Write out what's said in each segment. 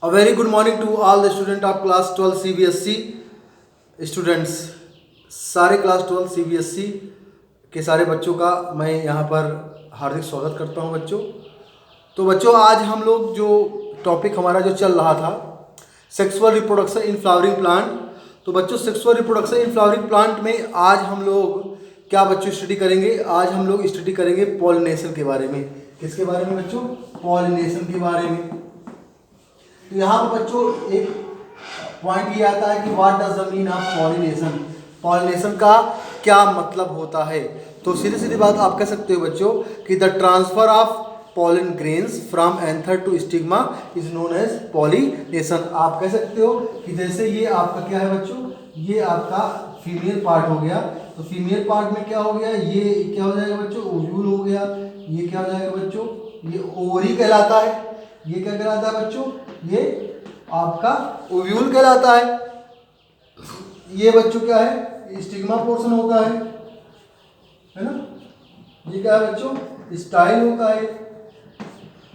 A very good morning to all the student of class 12 CBSE students. सारे class 12 CBSE के सारे बच्चों का मैं यहाँ पर हार्दिक स्वागत करता हूँ बच्चों। तो बच्चों आज हम लोग जो टॉपिक हमारा जो चल रहा था sexual reproduction in flowering plant. तो बच्चों sexual reproduction in flowering plant में आज हम लोग क्या बच्चों स्टडी करेंगे? आज हम लोग स्टडी करेंगे पॉलिनेशन के बारे में। किसके बारे में बच्चों? पॉलिनेशन के बारे में। तो यहाँ पर बच्चों एक पॉइंट ये आता है कि what does the mean of pollination. Pollination का क्या मतलब होता है? तो सीधी सीधी बात आप कह सकते हो बच्चों कि the transfer of pollen grains from anther to stigma is known as pollination। आप कह सकते हो कि जैसे ये आपका क्या है बच्चों, ये आपका फीमेल पार्ट हो गया। तो फीमेल पार्ट में क्या हो गया, ये क्या हो जाएगा बच्चों? ओव्यूल हो गया। ये क्या हो जाएगा बच्चों? ये ओवरी कहलाता है। ये क्या कहलाता है बच्चों? ये आपका ओव्यूल कहलाता है। ये बच्चों क्या है? स्टिग्मा पोर्शन होता है ना। ये क्या है बच्चों? स्टाइल होता है।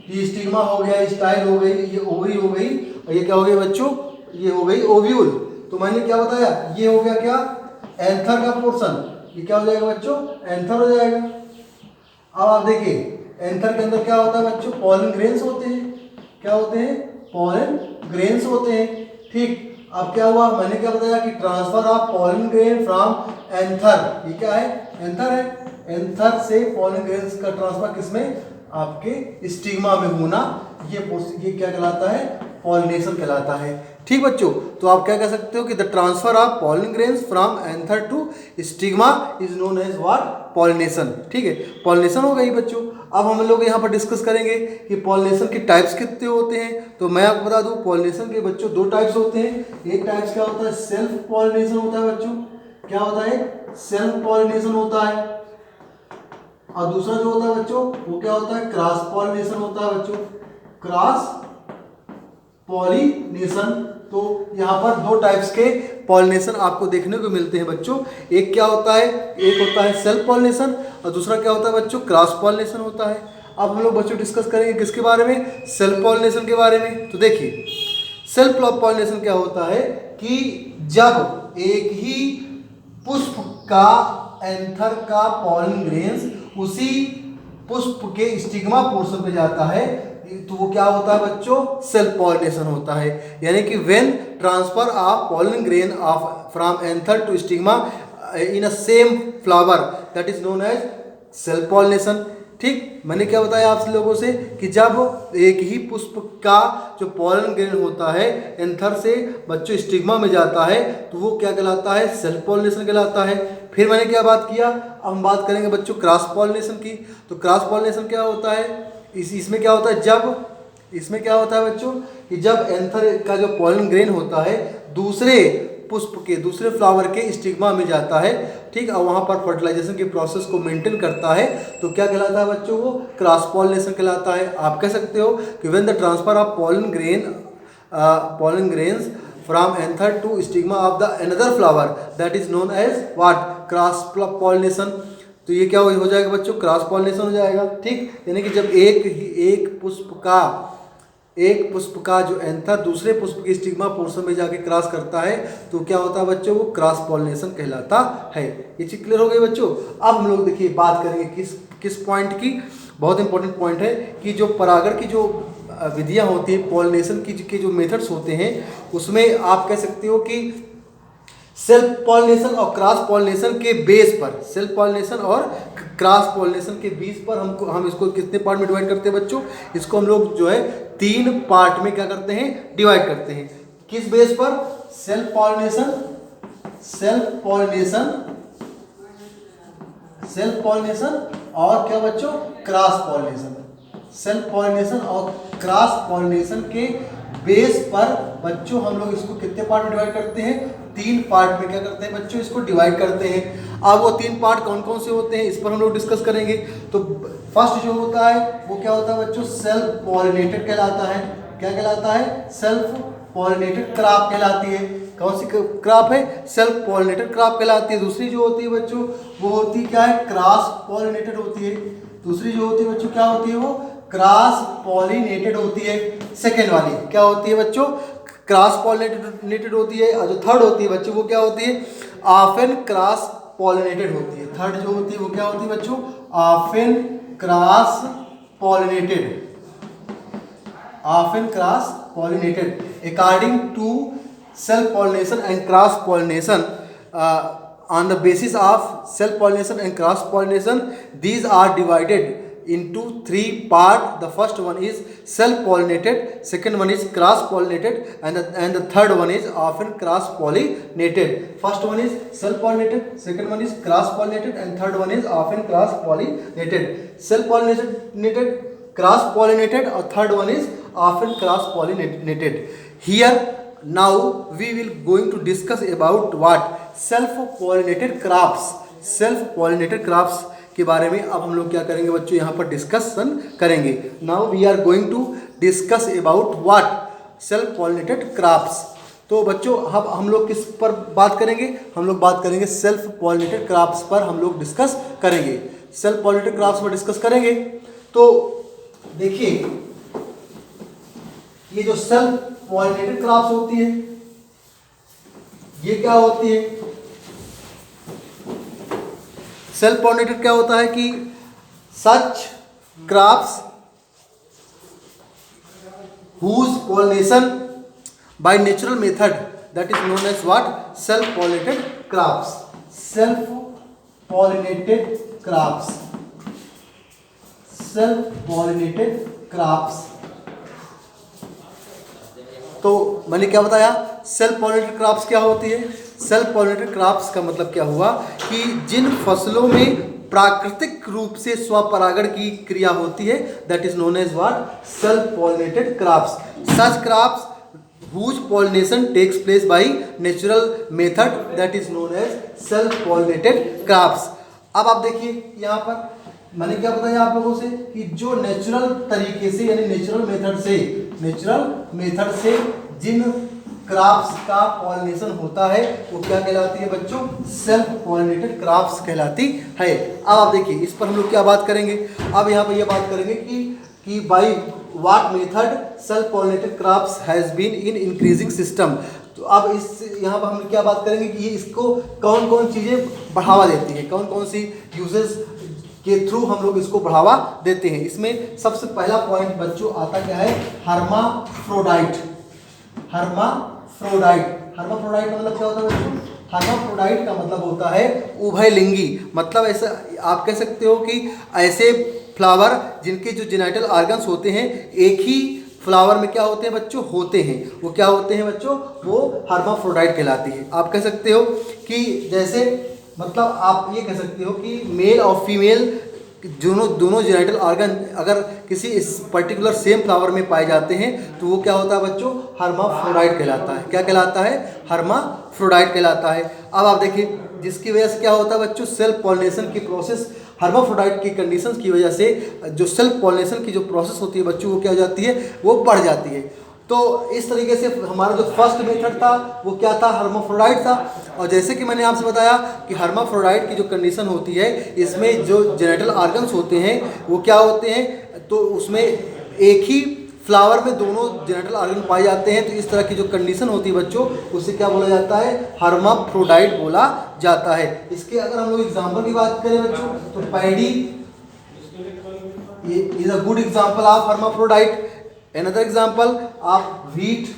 ये स्टिग्मा हो गया, स्टाइल हो गई, ये ओवरी हो गई, और ये क्या हो गई बच्चों? ये हो गई ओव्यूल। तो मैंने क्या बताया? ये हो गया क्या? एंथर का पोर्शन। ये क्या हो जाएगा बच्चों? एंथर हो जाएगा। अब आप देखिए एंथर के अंदर क्या होता है बच्चों? पॉलन ग्रेन्स होते हैं। क्या होते हैं? पॉलन ग्रेन्स होते हैं। ठीक। अब क्या हुआ? मैंने क्या बताया कि transfer of pollen grain from anther. ये क्या है? एंथर है। एंथर से पॉलन ग्रेन्स का ट्रांसफर किसमें? आपके स्टिग्मा में होना। ये क्या कहलाता है? पॉलिनेशन कहलाता है। ठीक बच्चों, तो आप क्या कह सकते हो कि the transfer of pollen grains from anther to stigma is known as what? Pollination. ठीक है, पॉलिनेशन हो गई बच्चों। अब हम लोग यहाँ पर डिस्कस करेंगे कि पॉलिनेशन के टाइप्स कितने होते हैं। तो मैं आपको बता दूं पॉलिनेशन के बच्चों दो टाइप्स होते हैं। एक टाइप्स क्या होता है? सेल्फ पॉलिनेशन होता है बच्चों। क्या होता है? सेल्फ पॉलिनेशन होता है। और दूसरा जो होता है बच्चों वो क्या होता है? क्रॉस पॉलिनेशन होता है बच्चों। Cross pollination. तो यहाँ पर दो टाइप्स के पॉलिनेशन आपको देखने को मिलते हैं बच्चों। एक क्या होता है? एक होता है सेल्फ पॉलिनेशन, और दूसरा क्या होता है बच्चों? क्रॉस पॉलिनेशन होता है। अब हम लोग बच्चों डिस्कस करेंगे किसके बारे में? सेल्फ पॉलिनेशन के बारे में। तो देखिए सेल्फ पॉलिनेशन क्या होता है कि जब एक ही पुष्प का एंथर का पॉलन ग्रेन्स उसी पुष्प के स्टिग्मा पोर्शन पे जाता है, तो वो क्या होता है बच्चों? सेल्फ पॉलिनेशन होता है। यानी कि when transfer of pollen grain of from anther to stigma in a same flower, that is known as self pollination. ठीक, मैंने क्या बताया आप लोगों से कि जब एक ही पुष्प का जो पॉलन ग्रेन होता है एंथर से बच्चों स्टिग्मा में जाता है तो वो क्या कहलाता है? सेल्फ पॉलिनेशन कहलाता है। फिर मैंने क्या बात किया? अब हम बात करेंगे बच्चों क्रॉस पॉलिनेशन की। तो क्रॉस पॉलिनेशन क्या होता है? इसमें क्या होता है? इसमें क्या होता है बच्चों कि जब एंथर का जो पॉलन ग्रेन होता है दूसरे पुष्प के, दूसरे फ्लावर के स्टिग्मा में जाता है, ठीक, और वहाँ पर फर्टिलाइजेशन के प्रोसेस को मेंटेन करता है, तो क्या कहलाता है बच्चों? वो क्रॉस पॉलिनेशन कहलाता है। आप कह सकते हो कि when the transfer of pollen grains from anther to stigma of the another flower, that is known as what? Cross pollination. तो ये क्या हो जाएगा बच्चों? क्रॉस पॉलिनेशन हो जाएगा। ठीक, यानी कि जब एक पुष्प का जो एंथर दूसरे पुष्प के स्टिग्मा पोर्शन में जाके क्रॉस करता है तो क्या होता है बच्चों? वो क्रॉस पॉलिनेशन कहलाता है। ये चीज क्लियर हो गई बच्चों। अब हम लोग देखिए बात करेंगे किस पॉइंट की। बहुत इंपॉर्टेंट पॉइंट है कि जो परागण की जो विधियां होती हैं, पॉलिनेशन की जो मेथड्स होते हैं, उसमें आप कह सकते हो कि सेल्फ पॉलिनेशन और क्रॉस पॉलिनेशन के बेस पर, सेल्फ पॉलिनेशन और क्रॉस पॉलिनेशन के बीच पर हम इसको कितने पार्ट में डिवाइड करते हैं बच्चों? इसको हम लोग जो है 3 पार्ट में क्या करते हैं? डिवाइड करते हैं। किस बेस पर? सेल्फ पॉलिनेशन, और क्या बच्चों? Cross pollination. सेल्फ पॉलिनेशन और क्रॉस पॉलिनेशन के बेस पर बच्चों हम लोग इसको कितने पार्ट में डिवाइड करते हैं? 3 पार्ट में क्या करते हैं बच्चों? इसको डिवाइड करते हैं। अब वो 3 पार्ट कौन कौन से होते हैं इस पर हम लोग डिस्कस करेंगे। तो फर्स्ट जो होता है वो क्या होता है बच्चों? सेल्फ पॉलिनेटेड कहलाता है। क्या कहलाता है? सेल्फ पॉलिनेटेड क्रॉप कहलाती है। कौन सी क्रॉप है? सेल्फ पॉलिनेटेड क्रॉप कहलाती है। दूसरी जो होती है बच्चों वो होती क्या है? क्रॉस पॉलिनेटेड होती है। दूसरी जो होती है बच्चों क्या होती है? वो क्रॉस पॉलिनेटेड होती है। सेकेंड वाली क्या होती है बच्चों, क्रॉस पॉलिनेटेड होती है। और जो थर्ड होती है बच्चों वो क्या होती है, ऑफन क्रॉस पॉलिनेटेड होती है। थर्ड जो होती है वो क्या होती है बच्चों, often cross pollinated, often cross pollinated according to self pollination and cross pollination. On the basis of self pollination and cross pollination, these are divided into three parts. The first one is self pollinated, second one is cross pollinated, and the third one is often cross pollinated. First one is self pollinated, second one is cross pollinated, and third one is often cross pollinated. Self pollinated, cross pollinated, or third one is often cross pollinated. Here now we will going to discuss about what self pollinated crops. Self pollinated crops के बारे में अब हम लोग क्या करेंगे बच्चों, यहाँ पर डिस्कशन करेंगे। Now we are going to discuss about what self pollinated crops. तो बच्चों अब हम लोग किस पर बात करेंगे, हम लोग बात करेंगे सेल्फ पॉलिनेटेड क्रॉप्स पर हम लोग डिस्कस करेंगे। सेल्फ पॉलिनेटेड क्रॉप्स पर डिस्कस करेंगे तो देखिए ये जो सेल्फ पॉलिनेटेड क्रॉप्स होती है ये क्या होती है, सेल्फ पॉलिनेटेड क्या होता है कि सच crops whose pollination by natural method, that is known as what, self pollinated crops. Self pollinated crops, self pollinated crops। तो मैंने क्या बताया, सेल्फ पॉलिनेटेड क्रॉप्स क्या होती है। सेल्फ पॉलिनेटेड क्रॉप्स का मतलब क्या हुआ कि जिन फसलों में प्राकृतिक रूप से स्वपरागण की क्रिया होती है, that is known as what, self pollinated crops. Such crops whose pollination takes place by natural method, that is known as self pollinated crops। अब आप देखिए यहाँ पर मैंने क्या बताया आप लोगों से कि जो नेचुरल तरीके से यानी नेचुरल मेथड से जिन क्रॉप्स का पॉलिनेशन होता है वो क्या कहलाती है बच्चों, सेल्फ पॉलिनेटेड क्रॉप्स कहलाती है। अब आप देखिए इस पर हम लोग क्या बात करेंगे, अब यहाँ पर यह बात करेंगे कि by what method self pollinated crops has been in increasing system. तो अब इस यहाँ पर हम क्या बात करेंगे कि इसको कौन कौन चीज़ें बढ़ावा देती है, कौन कौन सी यूजेस के थ्रू हम लोग इसको बढ़ावा देते हैं। इसमें सबसे पहला पॉइंट बच्चों आता क्या है, हर्माफ्रोडाइट। हर्माफ्रोडाइट का मतलब क्या होता है बच्चों, हर्माफ्रोडाइट का मतलब होता है उभयलिंगी। मतलब ऐसा आप कह सकते हो कि ऐसे फ्लावर जिनके जो जेनिटल ऑर्गन्स होते हैं एक ही फ्लावर में क्या होते हैं बच्चों, होते हैं, वो क्या होते हैं बच्चों, वो हर्माफ्रोडाइट कहलाती है। आप कह सकते हो कि जैसे मतलब आप ये कह सकते हो कि मेल और फीमेल दोनों जेनिटल ऑर्गन अगर किसी इस पर्टिकुलर सेम फ्लावर में पाए जाते हैं तो वो क्या होता है बच्चों, हर्माफ्रोडाइट कहलाता है। क्या कहलाता है, हर्माफ्रोडाइट कहलाता है। अब आप देखिए जिसकी वजह से क्या होता है बच्चों, सेल्फ पॉलिनेशन की प्रोसेस हर्माफ्रोडाइट की कंडीशंस की वजह से जो सेल्फ पॉलिनेशन की जो प्रोसेस होती है बच्चों वो क्या हो जाती है, वो बढ़ जाती है। तो इस तरीके से हमारा जो फर्स्ट मेथड था वो क्या था, हर्माफ्रोडाइट था। और जैसे कि मैंने आपसे बताया कि हर्माफ्रोडाइट की जो कंडीशन होती है इसमें जो जेनिटल ऑर्गन्स होते हैं वो क्या होते हैं, तो उसमें एक ही फ्लावर में दोनों जेनिटल ऑर्गन पाए जाते हैं। तो इस तरह की जो कंडीशन होती है बच्चों उसे क्या बोला जाता है, हर्माफ्रोडाइट बोला जाता है। इसके अगर हम लोग एग्जाम्पल की बात करें बच्चों तो paddy is a good example of hermaphrodite. Another example of wheat,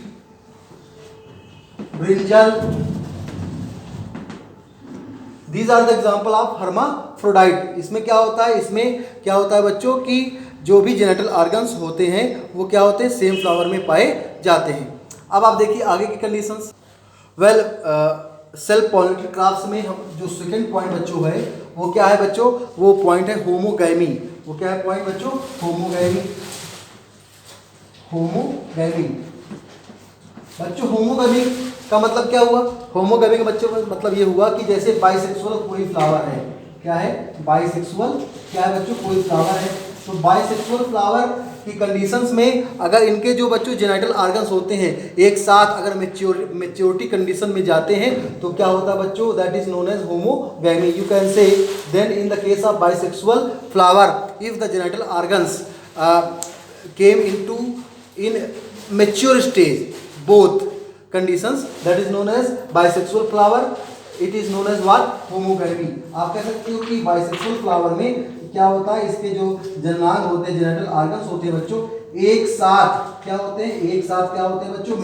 brinjal, these are the example of hermaphrodite। इसमें क्या होता है, इसमें क्या होता है बच्चों कि जो भी जेनिटल ऑर्गन्स होते हैं वो क्या होते हैं, सेम फ्लावर में पाए जाते हैं। अब आप देखिए आगे की conditions. Well self pollinated crops में हम जो सेकंड पॉइंट बच्चों है वो क्या है बच्चों, वो पॉइंट है होमोगैमी। वो क्या है पॉइंट बच्चों, होमोगैमी। होमोगैमी बच्चों, होमोगैमी का मतलब क्या हुआ, होमोगैमी के बच्चों का मतलब ये हुआ कि जैसे बाइसेक्सुअल कोई फ्लावर है, क्या है बाइसेक्सुअल, क्या है बच्चों कोई फ्लावर है। तो बाइसेक्सुअल फ्लावर की कंडीशंस में अगर इनके जो बच्चों जेनिटल ऑर्गन्स होते हैं एक साथ अगर मेच्योरिटी कंडीशन में जाते हैं तो क्या होता है बच्चों, that is known as homogamy. You can say then in the case of bisexual flower if the genital organs came into in mature stage, both conditions, that is known as bisexual flower. It is known as what? Homogamy. आप कह सकते हो कि bisexual flower में क्या होता है, इसके जो जननांग होते हैं, जेनिटल ऑर्गन्स होते हैं बच्चों, एक साथ क्या होते हैं, एक साथ क्या होते हैं बच्चों,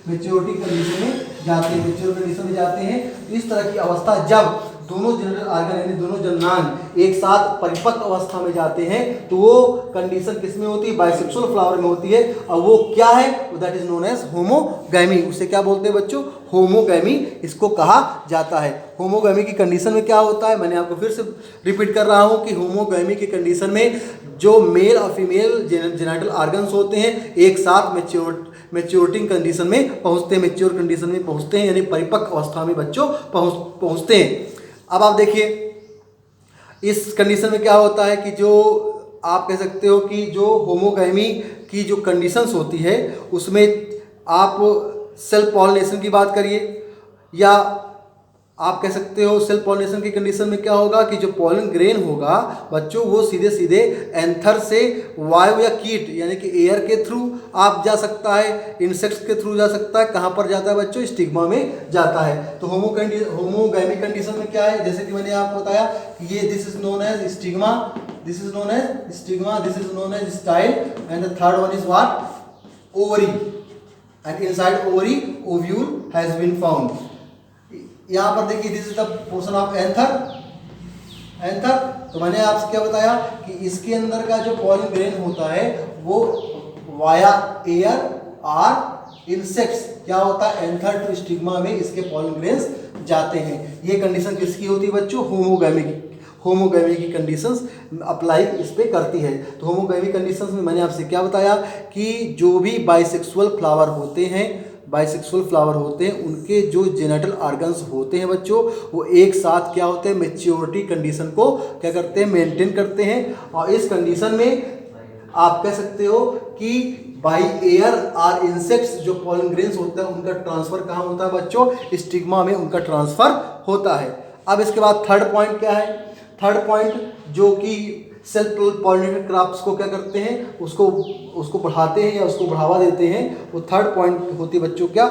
मेच्योरिटी कंडीशन में जाते हैं, मेच्योर कंडीशन में जाते हैं। इस तरह की अवस्था जब दोनों जेनिटल ऑर्गन यानी दोनों जननांग एक साथ परिपक्व अवस्था में जाते हैं तो वो कंडीशन किस में होती है, बाइसेक्सुअल फ्लावर में होती है। और वो क्या है, that is known as homogamy. उसे क्या बोलते हैं बच्चों, होमोगैमी इसको कहा जाता है। होमोगैमी की कंडीशन में क्या होता है, मैंने आपको फिर से रिपीट कर रहा हूँ कि होमोगैमी की कंडीशन में जो मेल और फीमेल जेनिटल ऑर्गन्स होते हैं एक साथ मैच्योरिटी कंडीशन में पहुँचते हैं, मैच्योर कंडीशन में पहुँचते हैं, यानी परिपक्व अवस्था में बच्चों पहुँचते हैं। अब आप देखिए इस कंडीशन में क्या होता है कि जो आप कह सकते हो कि जो होमोगैमी की जो कंडीशंस होती है उसमें आप सेल्फ पॉलिनेशन की बात करिए, या आप कह सकते हो सेल्फ पॉलिनेशन की कंडीशन में क्या होगा कि जो पॉलन ग्रेन होगा बच्चों वो सीधे सीधे एंथर से वायु या कीट यानी कि एयर के थ्रू आप जा सकता है, इंसेक्ट्स के थ्रू जा सकता है, कहाँ पर जाता है बच्चों, स्टिग्मा में जाता है। तो होमोगैमी कंडीशन में क्या है, जैसे कि मैंने आपको बताया कि ये this is known as stigma, this is known as stigma, this is known as style, and the third one is what, ovary, and inside ovary ovule has been found. यहाँ पर देखिए this is the portion of anther. तो मैंने आपसे क्या बताया कि इसके अंदर का जो पॉलन ग्रेन होता है वो वाया एयर और इंसेक्ट्स क्या होता है, एंथर टू स्टिग्मा में इसके पॉलन ग्रेन्स जाते हैं। ये कंडीशन किसकी होती है बच्चों, होमोगैमी की कंडीशंस अप्लाई इस पे करती है। तो होमोगैमी कंडीशंस में मैंने आपसे क्या बताया कि जो भी बाइसेक्सुअल फ्लावर होते हैं उनके जो जेनिटल ऑर्गन्स होते हैं बच्चों वो एक साथ क्या होते हैं, मैच्योरिटी कंडीशन को क्या करते हैं, मेंटेन करते हैं। और इस कंडीशन में आप कह सकते हो कि बाई एयर और इंसेक्ट्स जो पॉलन ग्रेन्स होते हैं उनका ट्रांसफर कहाँ होता है बच्चों, स्टिग्मा में उनका ट्रांसफर होता है। अब इसके बाद थर्ड पॉइंट क्या है, थर्ड पॉइंट जो कि सेल्फ पॉलिनेटेड क्रॉप्स को क्या करते हैं, उसको बढ़ाते हैं या उसको बढ़ावा देते हैं, वो थर्ड पॉइंट होती है बच्चों क्या,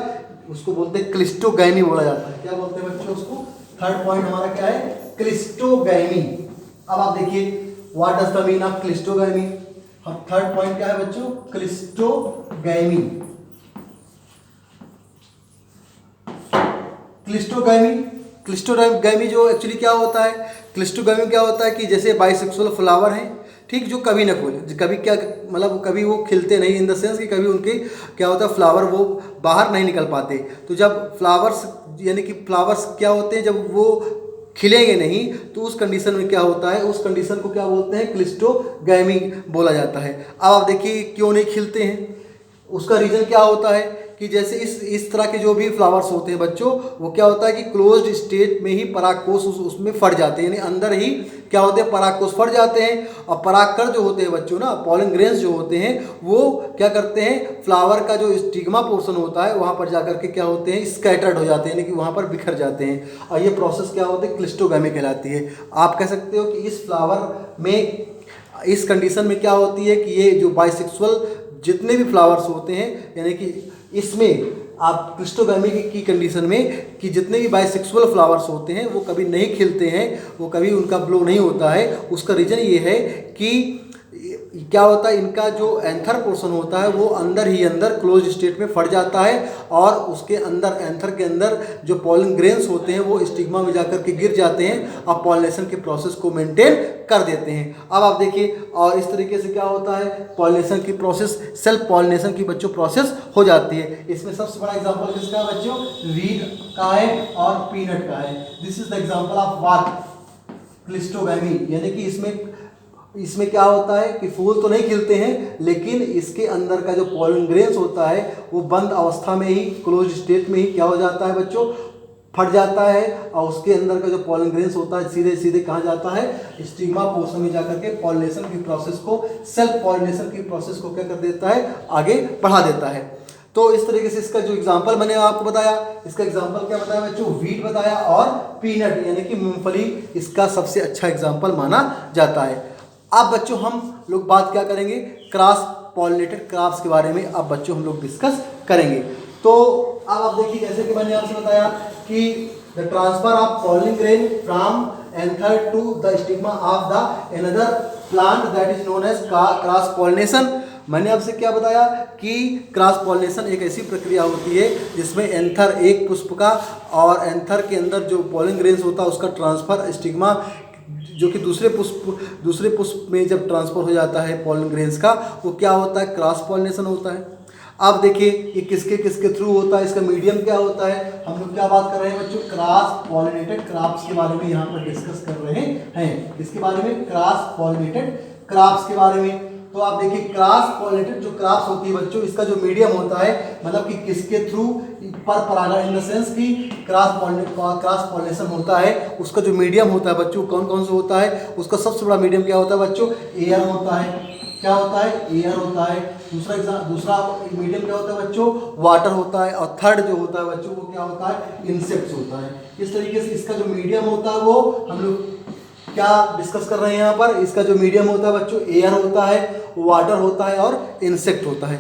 उसको बोलते हैं क्लिस्टोगैमी बोला जाता है। क्या बोलते हैं बच्चों उसको, थर्ड पॉइंट हमारा क्या है, क्लिस्टोगैमी। अब आप देखिए what does the mean of cleistogamy. Third point क्या है बच्चों, क्लिस्टोगैमी। क्लिस्टोगैमी जो एक्चुअली क्या होता है, क्लिस्टोगैमी क्या होता है कि जैसे बाइसेक्सुअल फ्लावर हैं ठीक, जो कभी ना खोले, कभी क्या मतलब कभी वो खिलते नहीं, इन द सेंस कि कभी उनके क्या होता है फ्लावर वो बाहर नहीं निकल पाते। तो जब फ्लावर्स यानी कि फ्लावर्स क्या होते हैं, जब वो खिलेंगे नहीं तो उस कंडीशन में क्या होता है, उस कंडीशन को क्या बोलते हैं, क्लिस्टोगैमी बोला जाता है। अब आप देखिए क्यों नहीं खिलते हैं, उसका रीज़न क्या होता है कि जैसे इस तरह के जो भी फ्लावर्स होते हैं बच्चों वो क्या होता है कि क्लोज्ड स्टेट में ही परागकोश उसमें फट जाते हैं, यानी अंदर ही क्या होते हैं, परागकोश फट जाते हैं। और परागकण जो होते हैं बच्चों ना, पॉलन ग्रेन्स जो होते हैं वो क्या करते हैं, फ्लावर का जो स्टिग्मा पोर्शन होता है वहाँ पर जाकर के क्या होते हैं, स्कैटर्ड हो जाते हैं, यानी कि वहाँ पर बिखर जाते हैं। और ये प्रोसेस क्या होती है, क्लिस्टोगैमी कहलाती है। आप कह सकते हो कि इस फ्लावर में इस कंडीशन में क्या होती है कि ये जो बाइसेक्सुअल जितने भी फ्लावर्स होते हैं, यानी कि इसमें आप क्लिस्टोगैमी की कंडीशन में कि जितने भी बाइसेक्सुअल फ्लावर्स होते हैं वो कभी नहीं खिलते हैं, वो कभी उनका ब्लो नहीं होता है। उसका रीज़न ये है कि क्या होता है, इनका जो एंथर पोर्शन होता है वो अंदर ही अंदर क्लोज स्टेट में फट जाता है और उसके अंदर एंथर के अंदर जो पॉलन ग्रेन्स होते हैं वो स्टिग्मा में जाकर के गिर जाते हैं और पॉलिनेशन के प्रोसेस को मेंटेन कर देते हैं। अब आप देखिए और इस तरीके से क्या होता है, पॉलिनेशन की प्रोसेस, सेल्फ पॉलिनेशन की बच्चों प्रोसेस हो जाती है। इसमें सबसे बड़ा एग्जांपल किसका है बच्चों, वीट का है और पीनट का है। This is the example of what, cleistogamy. यानी कि इसमें क्या होता है कि फूल तो नहीं खिलते हैं लेकिन इसके अंदर का जो पॉलन ग्रेन्स होता है वो बंद अवस्था में ही, क्लोज स्टेट में ही क्या हो जाता है बच्चों, फट जाता है। और उसके अंदर का जो पॉलन ग्रेन्स होता है सीधे सीधे कहाँ जाता है, स्टिग्मा पोर्शन में जाकर के पॉलिनेशन की प्रोसेस को, सेल्फ पॉलिनेशन की प्रोसेस को क्या कर देता है, आगे बढ़ा देता है। तो इस तरीके से इसका जो एग्जांपल मैंने आपको बताया, इसका एग्जांपल क्या बताया बच्चों, वीट बताया और पीनट यानी कि मूंगफली इसका सबसे अच्छा एग्जांपल माना जाता है। अब बच्चों हम लोग बात क्या करेंगे, क्रॉस पॉलिनेटेड क्रॉप्स के बारे में अब बच्चों हम लोग डिस्कस करेंगे। तो अब आप देखिए, जैसे कि मैंने आपसे बताया कि the transfer of pollen grain from anther to the stigma of the another plant that is known as cross pollination. मैंने आपसे क्या बताया कि क्रॉस पॉलिनेशन एक ऐसी प्रक्रिया होती है जिसमें एंथर एक पुष्प का और एंथर के अंदर जो पॉलिन ग्रेन्स होता है उसका ट्रांसफर स्टिग्मा जो कि दूसरे पुष्प में जब ट्रांसफर हो जाता है पॉलिन ग्रेन्स का, वो क्या होता है, क्रॉस पॉलिनेशन होता है। अब देखिए ये किसके किसके थ्रू होता है, इसका मीडियम क्या होता है। हम लोग क्या बात कर रहे हैं बच्चों, क्रॉस पॉलिनेटेड क्रॉप्स के बारे में यहाँ पर डिस्कस कर रहे हैं। इसके बारे में, क्रॉस पॉलिनेटेड क्रॉप्स के बारे में। तो आप देखिए क्रॉस पॉलिनेटेड जो क्रॉप्स होती है बच्चों, इसका जो मीडियम होता है, मतलब कि किसके थ्रू, पर परागण, इन द सेंस कि क्रॉस पॉलिनेशन होता है, उसका जो मीडियम होता है बच्चों, कौन कौन सा होता है, उसका सबसे बड़ा मीडियम क्या होता है बच्चों, एयर होता है। क्या होता है, एयर होता है। दूसरा मीडियम क्या होता है बच्चों, वाटर होता है। और थर्ड जो होता है बच्चों वो क्या होता है, इंसेक्ट्स होता है। इस तरीके से इसका जो मीडियम होता है वो हम लोग क्या डिस्कस कर रहे हैं यहाँ पर, इसका जो मीडियम होता है बच्चों, एयर होता है, वाटर होता है और इंसेक्ट होता है।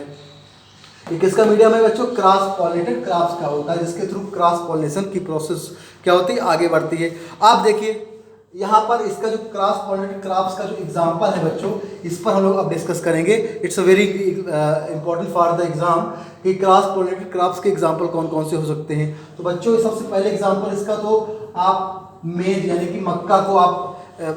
ये किसका मीडियम है बच्चों, क्रॉस पॉलिनेटेड क्रॉप्स का होता है, जिसके थ्रू क्रॉस पॉलिनेशन की प्रोसेस क्या होती है, आगे बढ़ती है। आप देखिए यहाँ पर इसका जो क्रॉस पॉलिनेटेड क्रॉप्स का जो एग्जांपल है बच्चों, इस पर हम लोग अब डिस्कस करेंगे। It's a very important for the exam कि क्रॉस पॉलिनेटेड क्रॉप्स के एग्जांपल कौन कौन से हो सकते हैं। तो बच्चों सबसे पहले एग्जांपल इसका तो आप मेज यानी कि मक्का को आप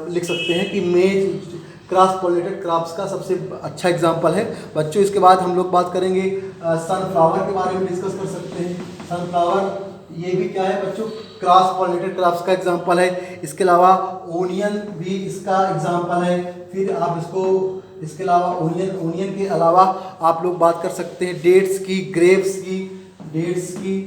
लिख सकते हैं कि मेज क्रॉस पॉलिनेटेड क्रॉप्स का सबसे अच्छा एग्जांपल है बच्चों। इसके बाद हम लोग बात करेंगे सनफ्लावर के बारे में डिस्कस कर सकते हैं। सनफ्लावर ये भी क्या है बच्चों, क्रॉस पॉलिनेटेड क्रॉप्स का एग्जांपल है। इसके अलावा ओनियन भी इसका एग्जांपल है। फिर आप इसके अलावा ओनियन के अलावा आप लोग बात कर सकते हैं डेट्स की, ग्रेप्स की,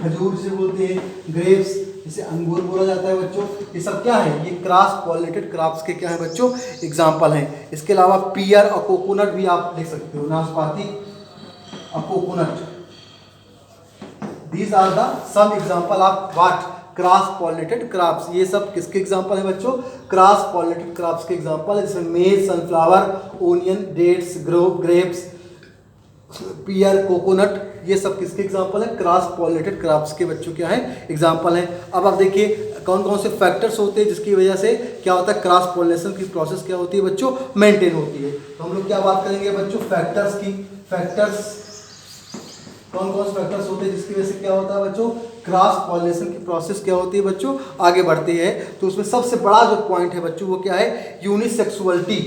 खजूर से बोलते हैं, ग्रेप्स इसे अंगूर बोला जाता है बच्चों। ये सब क्या है, ये क्रॉस पॉलिनेटेड क्रॉप्स के क्या है बच्चों, एग्जांपल हैं। इसके अलावा पियर और कोकोनट भी आप देख सकते हो, नाशपाती और coconut, these are the some example of what, cross pollinated crops. ये सब किसके एग्जांपल है बच्चों, क्रॉस पॉलिनेटेड क्रॉप्स के एग्जांपल है, जिसमें maize, sunflower, onion, dates, grapes, pear, coconut, ये सब किसके एग्जांपल है, क्रॉस पॉलिनेटेड क्रॉप्स के बच्चों क्या है, एग्जांपल हैं। अब आप देखिए कौन कौन से फैक्टर्स होते हैं जिसकी वजह से क्या होता है, क्रॉस पॉलिनेशन की प्रोसेस क्या होती है बच्चों, मेंटेन होती है। तो हम लोग क्या बात करेंगे बच्चों, फैक्टर्स की। फैक्टर्स कौन कौन से फैक्टर्स होते हैं जिसकी वजह से क्या होता है बच्चों, क्रॉस पॉलिनेशन की प्रोसेस क्या होती है बच्चों, आगे बढ़ती है। तो उसमें सबसे बड़ा जो पॉइंट है बच्चों वो क्या है, यूनिसेक्सुअलिटी।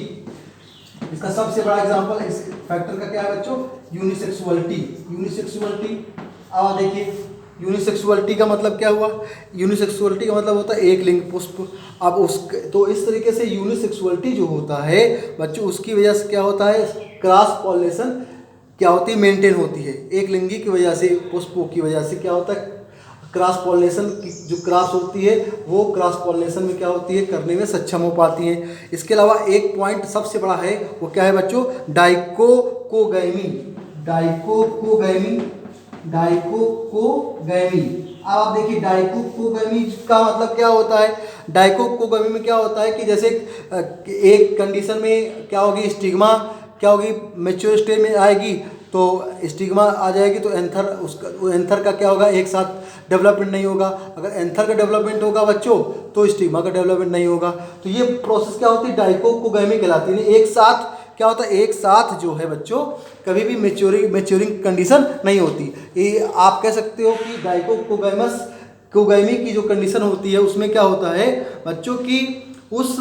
इसका सबसे बड़ा एग्जांपल इस फैक्टर का क्या है बच्चों, यूनिसेक्सुअलिटी। अब देखिए यूनिसेक्सुअलिटी का मतलब क्या हुआ, यूनिसेक्सुअलिटी का मतलब होता है एक लिंग पुष्प। अब तो इस तरीके से यूनिसेक्सुअलिटी जो होता है बच्चों, उसकी वजह से क्या होता है, क्रॉस पॉलिनेशन क्या होती है, मेंटेन होती है। एक लिंगी की वजह से, पुष्पों की वजह से क्या होता है, क्रॉस पॉलिनेशन की जो क्रॉस होती है वो क्रॉस पॉलिनेशन में क्या होती है, करने में सक्षम हो पाती हैं। इसके अलावा एक पॉइंट सबसे बड़ा है वो क्या है बच्चों, डाइकोटोगैमी। अब आप देखिए डाइकोटोगैमी का मतलब क्या होता है। डाइकोटोगैमी में क्या होता है कि जैसे एक कंडीशन में क्या होगी, स्टिग्मा क्या होगी, मैच्योर स्टेज में आएगी तो स्टिग्मा आ जाएगी, तो एंथर का क्या होगा, एक साथ डेवलपमेंट नहीं होगा। अगर एंथर का डेवलपमेंट होगा बच्चों तो स्टिग्मा का डेवलपमेंट नहीं होगा। तो ये प्रोसेस क्या होती है, डाइकोटोगैमी कहलाती है। एक साथ क्या होता है, एक साथ जो है बच्चों कभी भी मैच्योरिंग कंडीशन नहीं होती। ये आप कह सकते हो कि डाइकोटोगैमी की जो कंडीशन होती है उसमें क्या होता है बच्चों की, उस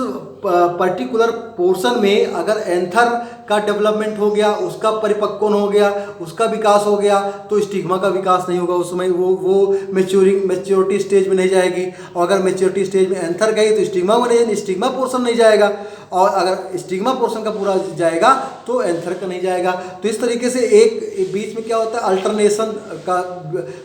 पर्टिकुलर पोर्शन में अगर एंथर का डेवलपमेंट हो गया, उसका परिपक्वन हो गया, उसका विकास हो गया, तो स्टिग्मा का विकास नहीं होगा। उसमें वो मैच्योरिटी स्टेज में नहीं जाएगी। और अगर मैच्योरिटी स्टेज में एंथर गई तो स्टिग्मा पोर्शन नहीं जाएगा, और अगर स्टिग्मा पोर्शन का पूरा जाएगा तो एंथर का नहीं जाएगा। तो इस तरीके से एक बीच में क्या होता है, अल्टरनेशन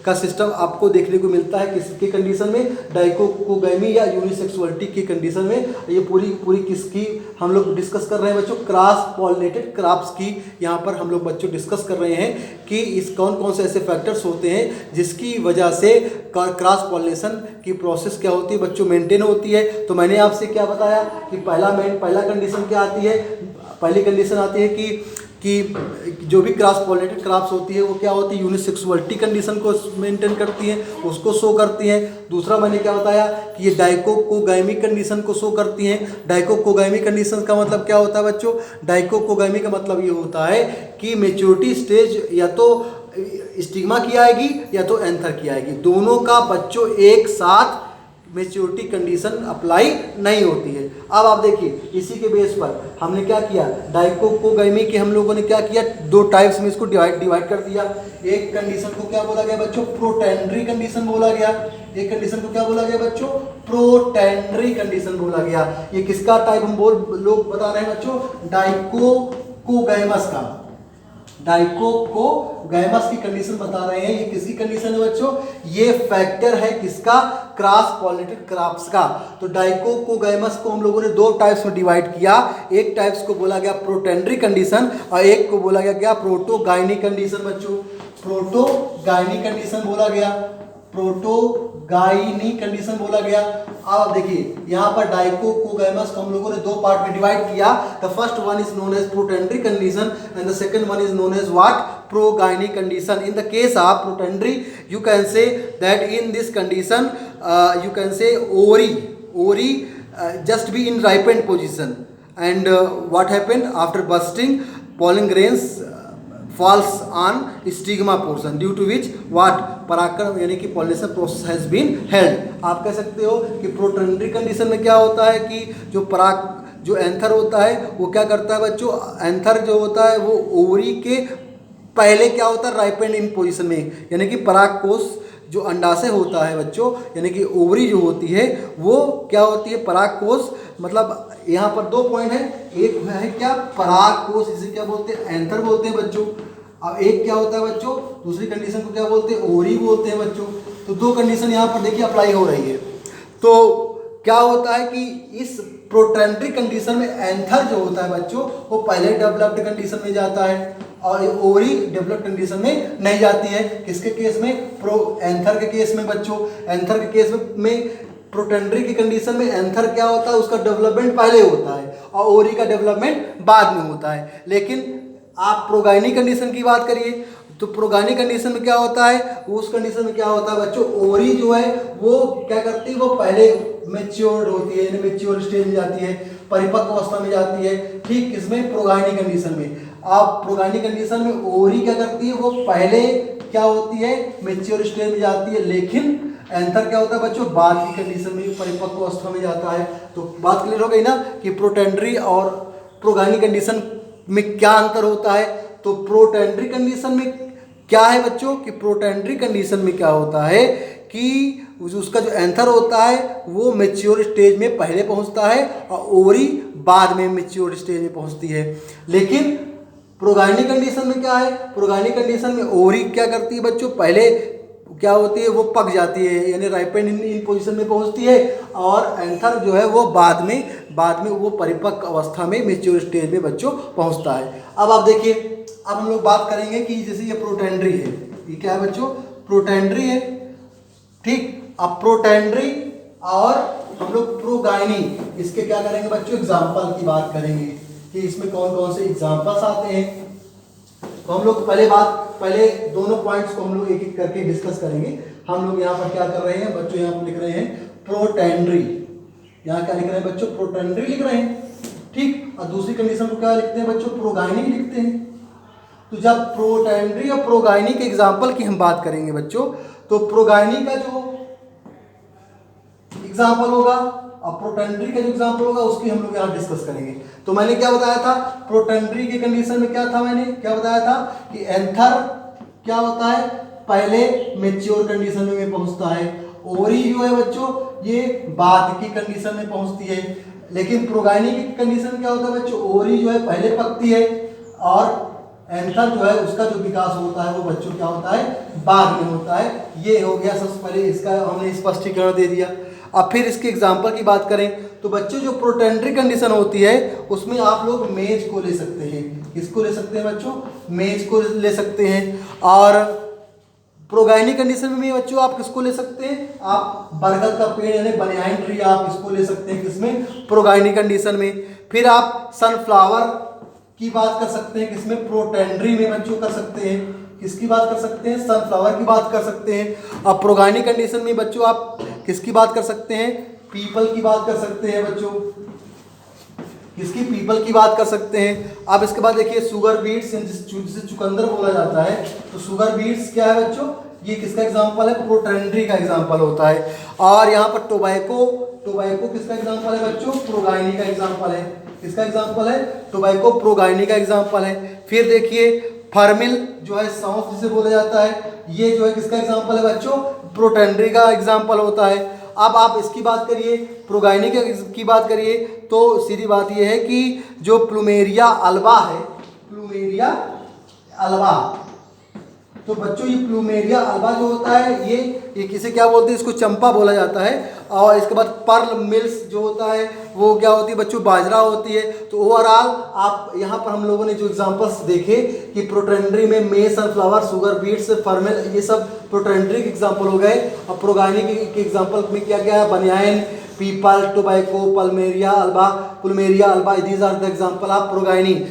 का सिस्टम आपको देखने को मिलता है किसके कंडीशन में, डाइकोटोगैमी या यूनिसेक्सुअलिटी की कंडीशन में ये पूरी पूरी किसकी हम लोग डिस्कस कर रहे हैं बच्चों, क्रॉस पॉलिनेटेड क्रॉप्स की यहाँ पर हम लोग बच्चों डिस्कस कर रहे हैं कि इस कौन कौन से ऐसे फैक्टर्स होते हैं जिसकी वजह से क्रॉस पॉलिनेशन की प्रोसेस क्या होती है बच्चों, मेंटेन होती है। तो मैंने आपसे क्या बताया कि पहला कंडीशन क्या आती है, पहली कंडीशन आती है कि जो भी क्रॉस पॉलिनेटेड क्रॉप्स होती है वो क्या होती है, यूनिसेक्सुअलिटी कंडीशन को मेंटेन करती है, उसको शो करती हैं। दूसरा मैंने क्या बताया कि ये डाइकोटोगैमी कंडीशन को शो करती हैं। डाइकोटोगैमी कंडीशन का मतलब क्या होता है बच्चों, डाइकोटोगैमी का मतलब ये होता है कि मैच्योरिटी स्टेज या तो स्टिग्मा की आएगी या तो एंथर की आएगी, दोनों का बच्चों एक साथ मैच्योरिटी कंडीशन अप्लाई नहीं होती है। अब आप देखिए इसी के बेस पर हमने क्या किया, डाइकोटोगैमी के हम लोगों ने क्या किया, दो टाइप्स में इसको डिवाइड कर दिया। एक कंडीशन को क्या बोला गया बच्चों, प्रोटेंडरी कंडीशन बोला गया। एक कंडीशन को क्या बोला गया बच्चों, प्रोटेंडरी कंडीशन बोला गया। ये किसका टाइप हम लोग बता रहे हैं बच्चों, डाइकोटोगैमस का, डाइकोटोगैमस की कंडीशन बता रहे हैं। ये किसकी कंडीशन है बच्चों, ये फैक्टर है किसका, क्रॉस पॉलिनेटेड क्रॉप्स का। तो डाइकोटोगैमस को हम लोगों ने दो टाइप्स में डिवाइड किया। एक टाइप्स को बोला गया प्रोटेंडरी कंडीशन और एक को बोला गया प्रोटोगाइनी कंडीशन बच्चों, प्रोटोगाइनी कंडीशन बोला गया, प्रोटोगाइनी कंडीशन बोला गया। अब देखिए यहाँ पर डाइकोटोगैमस को हम लोगों ने दो पार्ट में डिवाइड किया। The first one is known as protandry condition and the second one is known as what, protogyny condition. In the case of protandry, you can say that in this condition, you can say ovary just be in ripened position, and what happened after bursting, pollen grains falls on stigma portion due to which what, परागकण यानी कि pollination process has been held. आप कह सकते हो कि प्रोटेंडरी condition में क्या होता है कि जो एंथर होता है वो क्या करता है बच्चों, एंथर जो होता है वो ओवरी के पहले क्या होता है, राइपेंड इन पोजीशन में, यानी कि परागकोश जो अंडाशय होता है बच्चों, यानी कि ओवरी जो होती है वो क्या होती है, परागकोश। मतलब यहाँ पर दो पॉइंट है, एक है क्या, परागकोश, जिसे क्या बोलते हैं, एंथर बोलते हैं बच्चों। अब एक क्या होता है बच्चों, दूसरी कंडीशन को क्या बोलते हैं, ओवरी बोलते हैं बच्चों। तो दो कंडीशन यहाँ पर देखिए अप्लाई हो रही है। तो क्या होता है कि इस प्रोटेंडरी कंडीशन में एंथर जो होता है बच्चों वो पहले डेवलप्ड कंडीशन में जाता है और ओवरी डेवलप्ड कंडीशन में नहीं जाती है। किसके केस में, एंथर के केस में बच्चों। एंथर के केस में प्रोटेंडरी की कंडीशन में एंथर क्या होता है, उसका डेवलपमेंट पहले होता है और ओवरी का डेवलपमेंट बाद में होता है। लेकिन आप प्रोगाइनी कंडीशन की बात करिए तो प्रोगाइनी कंडीशन में क्या होता है, उस कंडीशन में क्या होता है बच्चों, ओवरी जो है वो क्या करती है, वो पहले मैच्योर्ड होती है, यानी मैच्योर स्टेज में जाती है, परिपक्व अवस्था में जाती है। ठीक किसमें, प्रोगाइनी कंडीशन में। आप प्रोगाइनी कंडीशन में ओवरी क्या करती है, वो पहले क्या होती है, मैच्योर स्टेज में जाती है। लेकिन एंथर क्या होता है बच्चों, बाद की कंडीशन में परिपक्व अवस्था में जाता है। तो बात क्लियर हो गई ना कि प्रोटेंडरी और प्रोगाइनी कंडीशन में क्या अंतर होता है। तो प्रोटेंडरी कंडीशन में क्या है बच्चों कि प्रोटेंडरी कंडीशन में क्या होता है कि उसका जो एंथर होता है वो मैच्योर स्टेज में पहले पहुंचता है और ओवरी बाद में मैच्योर स्टेज में पहुंचती है। लेकिन प्रोगाइनी कंडीशन में क्या है, प्रोगाइनी कंडीशन में ओवरी क्या करती है बच्चों, पहले क्या होती है, वो पक जाती है, यानी राइपेंड इन पोजीशन में पहुंचती है और एंथर जो है वो बाद में वो परिपक्व अवस्था में मैच्योर स्टेज में बच्चों पहुंचता है। अब आप देखिए, अब हम लोग बात करेंगे कि जैसे ये प्रोटेंडरी है, ये क्या है बच्चों, प्रोटेंडरी है। ठीक, अब प्रोटेंडरी और हम लोग प्रोगाइनी, इसके क्या करेंगे बच्चों, एग्जाम्पल की बात करेंगे कि इसमें कौन कौन से एग्जाम्पल्स आते हैं। तो हम लोग पहले दोनों पॉइंट्स को हम लोग एक एक करके डिस्कस करेंगे। हम लोग यहाँ पर क्या कर रहे हैं बच्चों, यहाँ पर लिख रहे हैं प्रोटेंडरी। यहाँ क्या लिख रहे हैं बच्चों, प्रोटेंडरी लिख रहे हैं। ठीक, और दूसरी कंडीशन को क्या लिखते हैं बच्चों, प्रोगाइनी लिखते हैं। तो जब प्रोटेंडरी और प्रोगाइनी के एग्जाम्पल की हम बात करेंगे बच्चों, तो प्रोगाइनी का जो एग्जाम्पल होगा और प्रोटेंडरी का जो एग्जाम्पल होगा उसकी हम लोग यहाँ डिस्कस करेंगे। तो मैंने क्या बताया था, प्रोटेंडरी की कंडीशन में क्या था, मैंने क्या बताया था कि एंथर क्या होता है, पहले मैच्योर कंडीशन में पहुंचता है। ओवरी जो है बच्चों ये बाद की कंडीशन में पहुंचती है। लेकिन प्रोगाइनी की कंडीशन क्या होता है बच्चों, ओवरी जो है पहले पकती है और एंथर जो है उसका जो विकास होता है वो बच्चों क्या होता है, बाद में होता है। ये हो गया सबसे पहले, इसका हमने स्पष्टीकरण दे दिया। अब फिर इसके एग्जाम्पल की बात करें तो बच्चों जो प्रोटेंडरी कंडीशन होती है उसमें आप लोग मेज को ले सकते हैं। किसको ले सकते हैं बच्चों? मेज को ले सकते हैं। और प्रोगाइनी कंडीशन में भी बच्चों आप किसको ले सकते हैं? आप बरगद का पेड़ यानी बनियाइन ट्री आप इसको ले सकते हैं। किसमें? प्रोगाइनी कंडीशन में। फिर आप सनफ्लावर की बात कर सकते हैं। किसमें? प्रोटेंडरी में बच्चों कर सकते हैं। किसकी बात कर सकते हैं? सनफ्लावर की बात कर सकते हैं। अब प्रोगाइनी कंडीशन में बच्चों आप किसकी बात कर सकते हैं? पीपल की बात कर सकते हैं बच्चों। किसकी? पीपल की बात कर सकते हैं। अब इसके बाद देखिए शुगर बीट्स जिसे चुकंदर बोला जाता है, तो शुगर बीट्स क्या है बच्चों? ये किसका एग्जांपल है? प्रोटेंडरी का एग्जांपल होता है। और यहाँ पर टोबैको किसका एग्जांपल है बच्चों? प्रोगाइनी का एग्जांपल है। किसका एग्जांपल है? टोबैको प्रोगाइनी का एग्जांपल है। फिर देखिए फर्मिल जो है सौंफ जिसे बोला जाता है, ये जो है किसका एग्जांपल है बच्चों? प्रोटेंडरी का एग्जांपल होता है। अब आप इसकी बात करिए, प्रोगाइनी की बात करिए, तो सीधी बात यह है कि जो प्लूमेरिया अल्बा है, प्लूमेरिया अल्बा, तो बच्चों ये प्लूमेरिया अल्बा जो होता है ये किसे क्या बोलते हैं? इसको चंपा बोला जाता है। और इसके बाद पर्ल मिल्स जो होता है वो क्या होती है बच्चों? बाजरा होती है। तो ओवरऑल आप यहाँ पर हम लोगों ने जो एग्जांपल्स देखे कि प्रोटेंडरी में मेज, सनफ्लावर, शुगर बीट्स, फर्मिल, ये सब प्रोटेंडरी के एग्जांपल हो गए। और प्रोगाइनी के एग्जांपल में क्या क्या है? Banyan, peepal, tobacco, plumeria alba, these are the example of protogyny.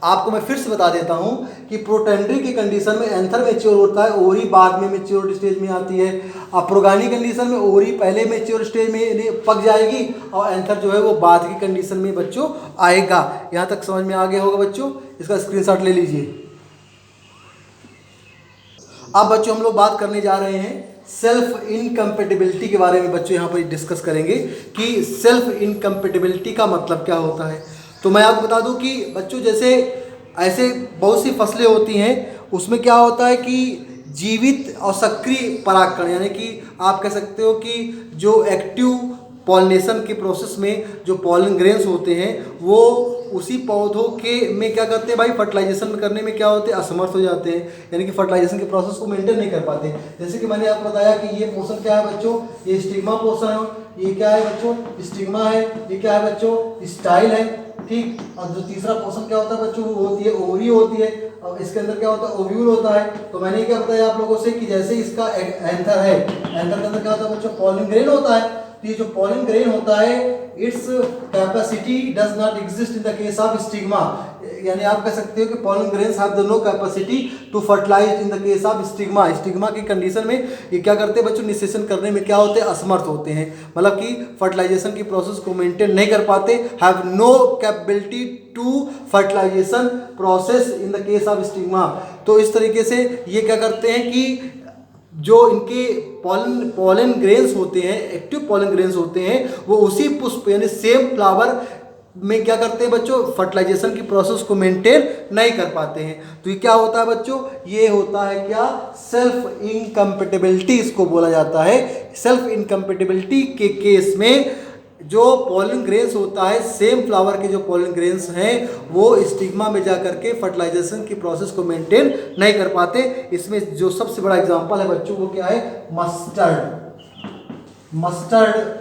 आपको मैं फिर से बता देता हूं कि प्रोटेंडरी की कंडीशन में एंथर मैच्योर होता है, ओरी बाद में मैच्योर स्टेज में आती है। अब प्रोगाइनी कंडीशन में ओरी पहले मैच्योर स्टेज में पक जाएगी और एंथर जो है वो बाद की कंडीशन में बच्चों आएगा। यहाँ तक समझ में आ गया होगा बच्चों? इसका स्क्रीनशॉट ले लीजिए। अब बच्चों हम लोग बात करने जा रहे हैं सेल्फ इनकम्पेटिबिलिटी के बारे में। बच्चों यहाँ पर डिस्कस करेंगे कि सेल्फ इनकम्पेटिबिलिटी का मतलब क्या होता है। तो मैं आपको बता दूं कि बच्चों जैसे ऐसे बहुत सी फसलें होती हैं, उसमें क्या होता है कि जीवित और सक्रिय परागकण, यानी कि आप कह सकते हो कि जो एक्टिव पॉलिनेशन के प्रोसेस में जो पॉलन ग्रेन्स होते हैं वो उसी पौधों के में क्या करते हैं भाई? फर्टिलाइजेशन करने में क्या होते हैं? असमर्थ हो जाते हैं, यानी कि फर्टिलाइजेशन के प्रोसेस को मेंटेन नहीं कर पाते। जैसे कि मैंने आपको बताया कि ये पोर्शन क्या है बच्चों? ये स्टिग्मा पोर्शन है। ये क्या है बच्चों? स्टिग्मा है। ये क्या है बच्चों? स्टाइल है। ठीक। और जो तीसरा पोर्शन क्या होता है बच्चों? वो होती है ओवरी होती है। और इसके अंदर क्या होता है? ओव्यूल होता है। तो मैंने क्या बताया आप लोगों से कि जैसे इसका एंथर है, एंथर के अंदर क्या होता है बच्चों? पॉलन ग्रेन होता है। तो ये जो पॉलन ग्रेन होता है its capacity does not exist in the case of stigma, यानी आप कह सकते हो कि pollen grains have no capacity to fertilize in the case of stigma. Stigma की कंडीशन में ये क्या करते हैं बच्चों? निषेचन करने में क्या होते हैं? असमर्थ होते हैं, मतलब कि फर्टिलाइजेशन की प्रोसेस को मेंटेन नहीं कर पाते, have no capability to fertilization process in the case of stigma. तो इस तरीके से ये क्या करते हैं कि जो इनके पॉलन ग्रेन्स होते हैं, एक्टिव पॉलन ग्रेन्स होते हैं, वो उसी पुष्प यानी सेम फ्लावर में क्या करते हैं बच्चों? फर्टिलाइजेशन की प्रोसेस को मेंटेन नहीं कर पाते हैं। तो ये क्या होता है बच्चों? ये होता है क्या? सेल्फ इनकम्पेटिबिलिटी इसको बोला जाता है। सेल्फ इनकम्पेटिबिलिटी के केस में जो पॉलन ग्रेन्स होता है, सेम फ्लावर के जो पॉलन ग्रेन्स हैं वो स्टिग्मा में जाकर के फर्टिलाइजेशन की प्रोसेस को मेंटेन नहीं कर पाते। इसमें जो सबसे बड़ा एग्जांपल है बच्चों वो क्या है? Mustard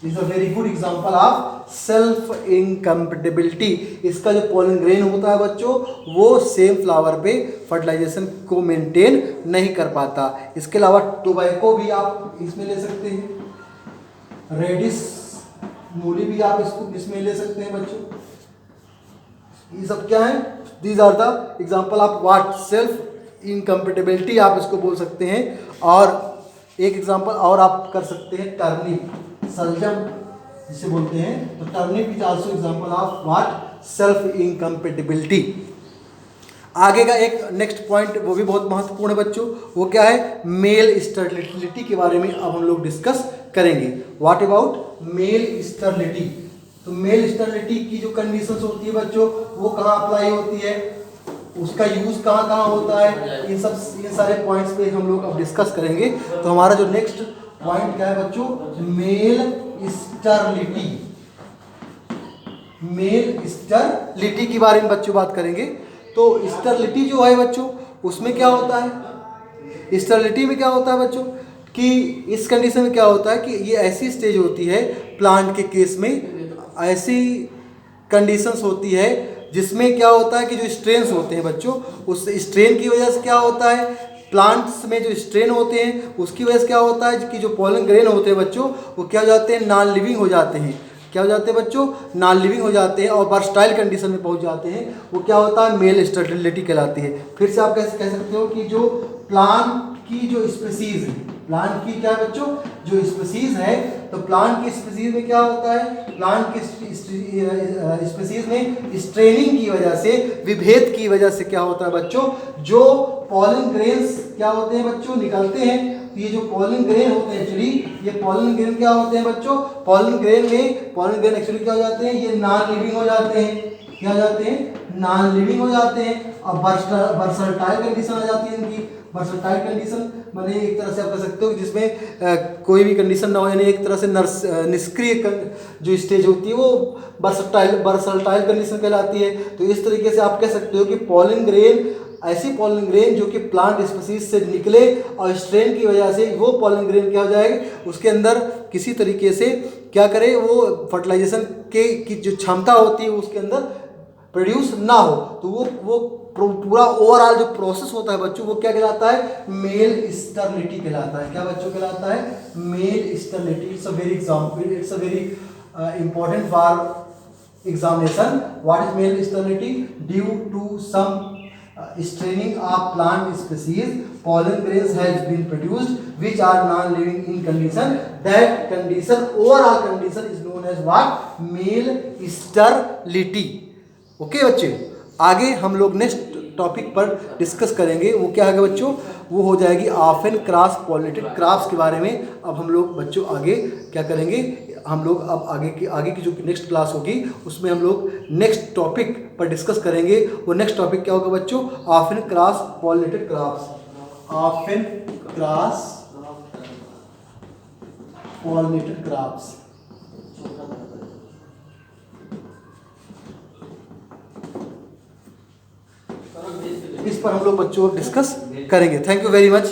is a very good example of self incompatibility. इसका जो पॉलन ग्रेन होता है बच्चों वो सेम फ्लावर पे फर्टिलाइजेशन को मेंटेन नहीं कर पाता। इसके अलावा टोबैको भी आप इसमें ले सकते हैं, रेडिस मूली भी आप इसमें ले सकते हैं बच्चों। ये सब क्या है? These are the example of what? Self incompatibility आप इसको बोल सकते हैं। और एक एग्जांपल और आप कर सकते हैं, टर्निप, सलजम जिसे बोलते हैं। तो turnip is also example of what? Self incompatibility. आगे का एक नेक्स्ट पॉइंट वो भी बहुत महत्वपूर्ण है बच्चों, वो क्या है? मेल स्टेरिलिटी के बारे में अब हम लोग डिस्कस करेंगे। What about male sterility? तो मेल स्टेरिलिटी की जो कंडीशंस होती है बच्चों वो कहाँ अप्लाई होती है, उसका यूज कहाँ कहाँ होता है, इन सारे पॉइंट्स पे हम लोग अब डिस्कस करेंगे। तो हमारा जो नेक्स्ट पॉइंट क्या है बच्चों? Male sterility. मेल स्टेरिलिटी के बारे में बच्चों बात करेंगे। तो स्टेरिलिटी जो है बच्चों उसमें क्या होता है? स्टेरिलिटी में क्या होता है बच्चों कि इस कंडीशन में क्या होता है कि ये ऐसी स्टेज होती है प्लांट के केस में, ऐसी कंडीशंस होती है जिसमें क्या होता है कि जो स्ट्रेन्स होते हैं बच्चों, उस स्ट्रेन की वजह से क्या होता है, प्लांट्स में जो स्ट्रेन होते हैं उसकी वजह से क्या होता है कि जो पॉलन ग्रेन होते हैं बच्चों, वो क्या हो जाते हैं, नॉन लिविंग हो जाते हैं। क्या हो जाते हैं बच्चों, नॉन लिविंग हो जाते हैं और बर्सटाइल कंडीशन में पहुंच जाते हैं। वो क्या होता है, मेल स्टेरिलिटी कहलाती है। फिर से आप कैसे कह सकते हो कि जो प्लांट की जो स्पीसीज है, प्लांट की क्या है बच्चों, जो स्पीसीज है, तो प्लांट की स्पीसीज में क्या होता है, प्लांट की स्पीसीज में स्ट्रेनिंग की वजह से, विभेद की वजह से क्या होता है बच्चों, जो पॉलन ग्रेन्स क्या होते हैं बच्चों, निकलते हैं। तो ये जो पॉलन ग्रेन होते हैं एक्चुअली, ये पॉलन ग्रेन क्या होते हैं बच्चों, पॉलन ग्रेन एक्चुअली क्या हो जाते हैं, ये नॉन लिविंग हो जाते हैं। क्या हो जाते हैं, नॉन लिविंग हो जाते हैं। और वर्सटाइल कंडीशन आ जाती है इनकी। वर्सटाइल कंडीशन माने एक तरह से आप कह सकते हो जिसमें कोई भी कंडीशन ना हो, यानी एक तरह से निष्क्रिय जो स्टेज होती है वो वर्सटाइल कंडीशन कहलाती है। तो इस तरीके से आप कह सकते हो कि पॉलन ग्रेन, ऐसी पॉलन ग्रेन जो कि प्लांट स्पीसीज से निकले और स्ट्रेन की वजह से वो पॉलन ग्रेन क्या हो जाएगी, उसके अंदर किसी तरीके से क्या करे, वो फर्टिलाइजेशन की जो क्षमता होती है उसके अंदर प्रोड्यूस ना हो। तो वो पूरा ओवरऑल जो प्रोसेस होता है बच्चों, वो क्या कहलाता है, मेल स्टेरिलिटी कहलाता है। क्या बच्चों कहलाता है, male sterility. It's a very important for examination. What is male sterility? Due to some straining of plant species, pollen grains has been produced which are non-living in condition. That condition, overall condition is known as what? Male sterility. Okay बच्चे, आगे हम लोग next topic पर discuss करेंगे। वो क्या है बच्चों, वो हो जाएगी ऑफन क्रॉस पॉलिनेटेड क्रॉप्स के बारे में। अब हम लोग बच्चों आगे क्या करेंगे, हम लोग अब आगे की जो नेक्स्ट क्लास होगी उसमें हम लोग नेक्स्ट टॉपिक पर डिस्कस करेंगे। वो नेक्स्ट टॉपिक क्या होगा बच्चों, often cross pollinated crops. Often cross pollinated crops, इस पर हम लोग बच्चों डिस्कस करेंगे। Thank you very much.